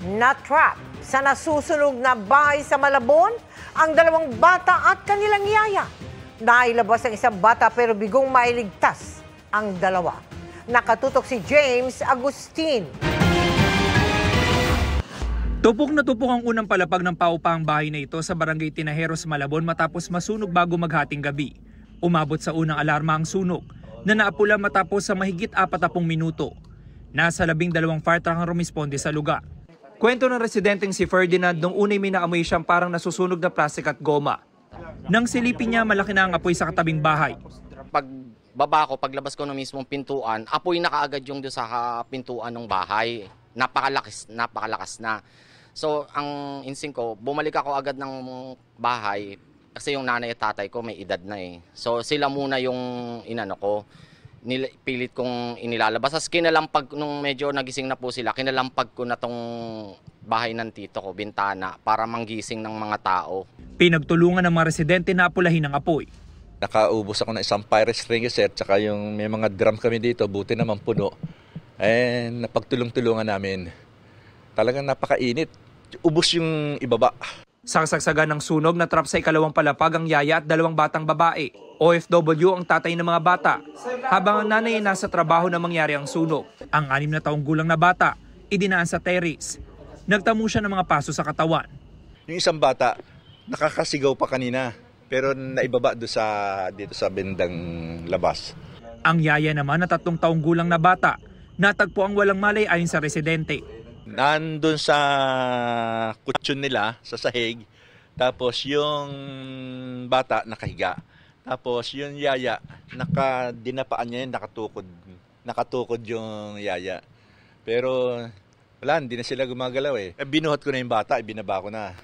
Na-trap sa nasusunog na bahay sa Malabon ang dalawang bata at kanilang yaya. Nailabas ang isang bata pero bigong mailigtas ang dalawa. Nakatutok si James Agustin. Tupok na tupok ang unang palapag ng paupa ang bahay na ito sa barangay Tinajeros, Malabon matapos masunog bago maghating gabi. Umabot sa unang alarma ang sunog na naapula matapos sa mahigit 40 minuto. Nasa 12 fire truck ang rumisponde sa lugar. Kwento ng residenteng si Ferdinand nung unay may naamoy siyang parang nasusunog na plastik at goma. Nang silipin niya, malaki na ang apoy sa katabing bahay. Paglabas ko ng mismong pintuan, apoy na kaagad yung doon sa pintuan ng bahay. Napakalakas na. So, ang instinct ko, bumalik ako agad ng bahay kasi yung nanay at tatay ko may edad na eh. So, sila muna yung inano ko. Pilit kong inilalabas. As kinalampag, nung medyo nagising na po sila, kinalampag ko na tong bahay ng tito ko, bintana, para manggising ng mga tao. Pinagtulungan ng mga residente na apulahin ang apoy. Nakaubos ako ng isang fire extinguisher, tsaka yung may mga drum kami dito, buti naman puno. Napagtulong-tulungan namin. Talagang napakainit. Ubos yung ibaba. Sa kasagsagan ng sunog, natrap sa ikalawang palapag ang yaya at dalawang batang babae. OFW ang tatay ng mga bata, habang ang nanay ay nasa trabaho na mangyari ang sunog. Ang 6 na taong gulang na bata, idinaan sa terrace. Nagtamo siya ng mga paso sa katawan. Yung isang bata, nakakasigaw pa kanina, pero naibaba dito sa bendang labas. Ang yaya naman na 3 taong gulang na bata, natagpo ang walang malay ayon sa residente. Nandun sa kutsyon nila, sa sahig, tapos yung bata nakahiga. Tapos yung yaya, dinapaan niya yun, nakatukod yung yaya. Pero wala, hindi na sila gumagalaw eh. Binuhat ko na yung bata, ibinaba ko na.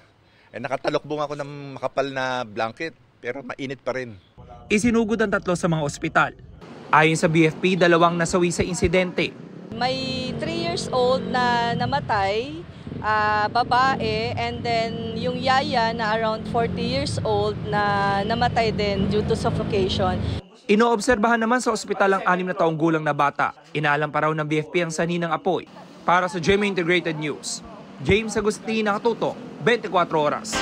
Nakatalokbong ako ng makapal na blanket, pero mainit pa rin. Isinugod ang 3 sa mga ospital. Ayon sa BFP, 2 nasawi sa insidente. May 3 years old na namatay, babae, and then yung yaya na around 40 years old na namatay din due to suffocation. Inoobserbahan naman sa ospital ang 6 na taong gulang na bata. Inaalam pa raw ng BFP ang sanhi ng apoy. Para sa GMA Integrated News, James Agustin, nakatutok, 24 oras.